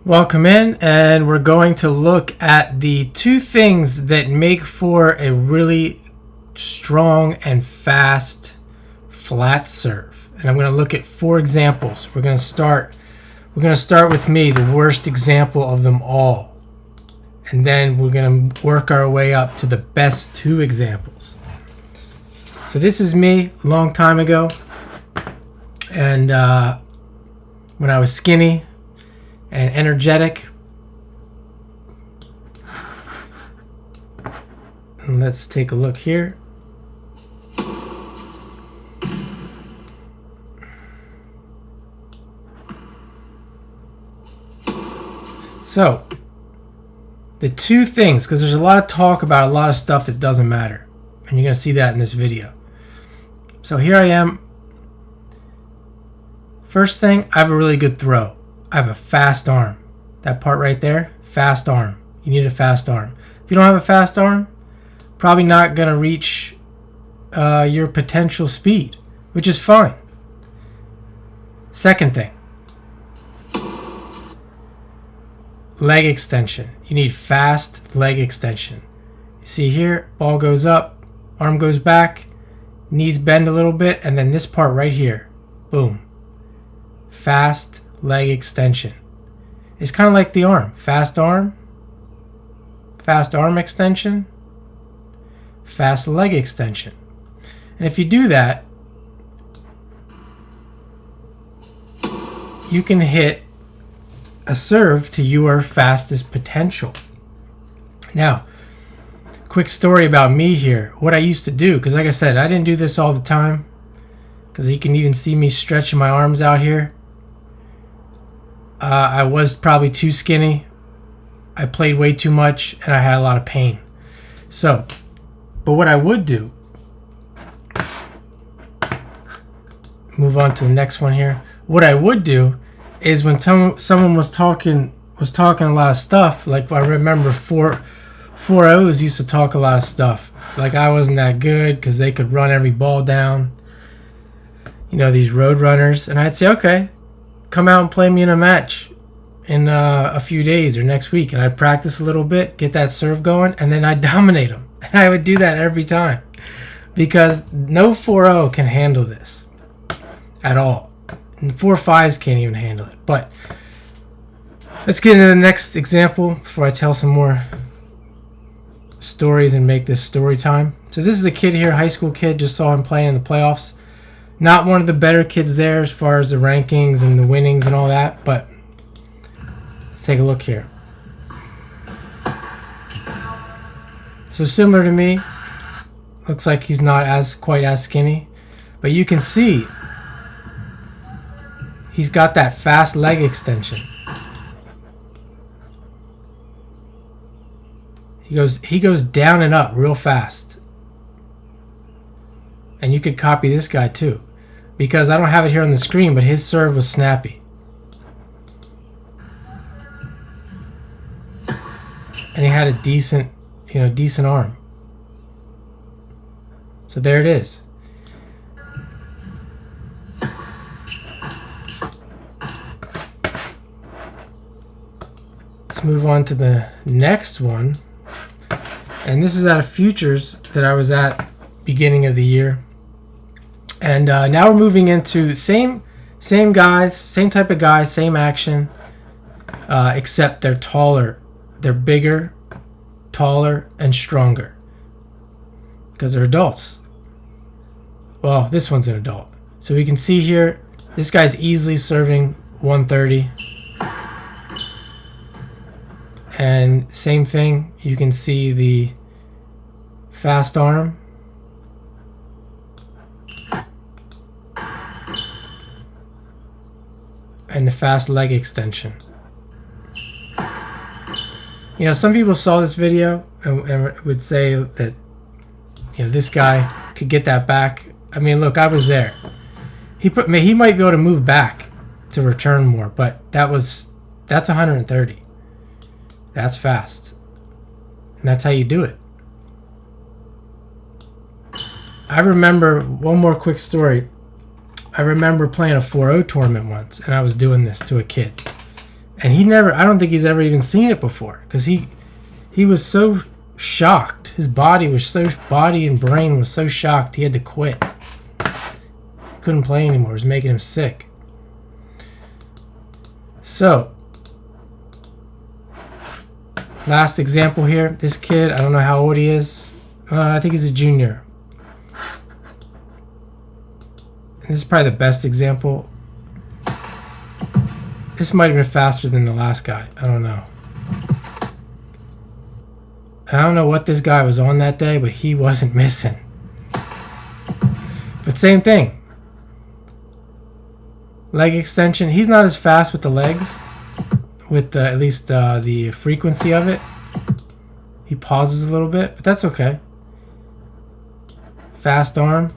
Welcome in, and we're going to look at the two things that make for a really strong and fast flat serve. And I'm going to look at 4 examples. We're going to start with me, the worst example of them all. And then we're going to work our way up to the best 2 examples. So this is me a long time ago. And when I was skinny and energetic. And let's take a look here. So, the 2 things, because there's a lot of talk about a lot of stuff that doesn't matter. And you're going to see that in this video. So here I am. First thing, I have a really good throw. I have a fast arm. That part right there, fast arm. You need a fast arm. If you don't have a fast arm, probably not going to reach your potential speed, which is fine. Second thing, leg extension. You need fast leg extension. You see here, ball goes up, arm goes back, knees bend a little bit, and then this part right here, boom. Fast leg extension. It's kind of like the arm. Fast arm extension, fast leg extension. And if you do that, you can hit a serve to your fastest potential. Now, quick story about me here. What I used to do, because like I said, I didn't do this all the time, because you can even see me stretching my arms out here. I was probably too skinny. I played way too much, and I had a lot of pain. So, but what I would do, move on to the next one here. What I would do is when someone was talking a lot of stuff, like I remember 4-0s used to talk a lot of stuff. Like I wasn't that good because they could run every ball down. You know, these road runners. And I'd say, okay, come out and play me in a match in a few days or next week. And I'd practice a little bit, get that serve going, and then I'd dominate them. And I would do that every time because no 4-0 can handle this at all. And 4-5s can't even handle it. But let's get into the next example before I tell some more stories and make this story time. So this is a kid here, high school kid, just saw him playing in the playoffs. Not one of the better kids there as far as the rankings and the winnings and all that, but let's take a look here. So similar to me, looks like he's not quite as skinny, but you can see he's got that fast leg extension. He goes down and up real fast. And you could copy this guy too, because I don't have it here on the screen, but his serve was snappy. And he had a decent arm. So there it is. Let's move on to the next one. And this is at a Futures that I was at beginning of the year. And now we're moving into same guys, same type of guys, same action, except they're taller. They're bigger, taller, and stronger because they're adults. Well, this one's an adult. So we can see here, this guy's easily serving 130. And same thing, you can see the fast arm. And the fast leg extension. You know, some people saw this video and would say that, you know, this guy could get that back. I mean, look, I was there. He might be able to move back to return more, but that's 130. That's fast. And that's how you do it. I remember one more quick story. I remember playing a 4-0 tournament once, and I was doing this to a kid. And I don't think he's ever even seen it before, because he was so shocked. His body and brain was so shocked he had to quit. Couldn't play anymore. It was making him sick. So, last example here. This kid, I don't know how old he is. I think he's a junior. And this is probably the best example. This might have been faster than the last guy. I don't know. I don't know what this guy was on that day, but he wasn't missing. But same thing. Leg extension. He's not as fast with the legs, with at least the frequency of it. He pauses a little bit, but that's okay. Fast arm.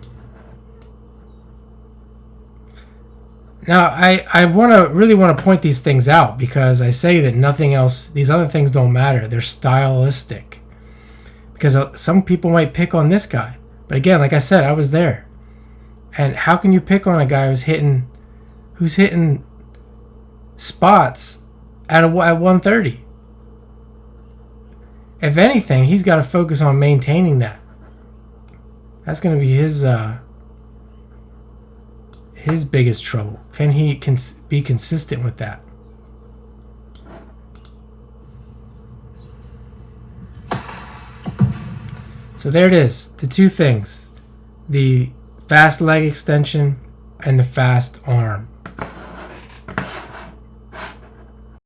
Now, I really want to point these things out, because I say that nothing else, these other things don't matter. They're stylistic. Because some people might pick on this guy. But again, like I said, I was there. And how can you pick on a guy who's hitting spots at 130? If anything, he's got to focus on maintaining that. That's going to be his biggest trouble. Can he be consistent with that? So there it is, the two things, the fast leg extension and the fast arm.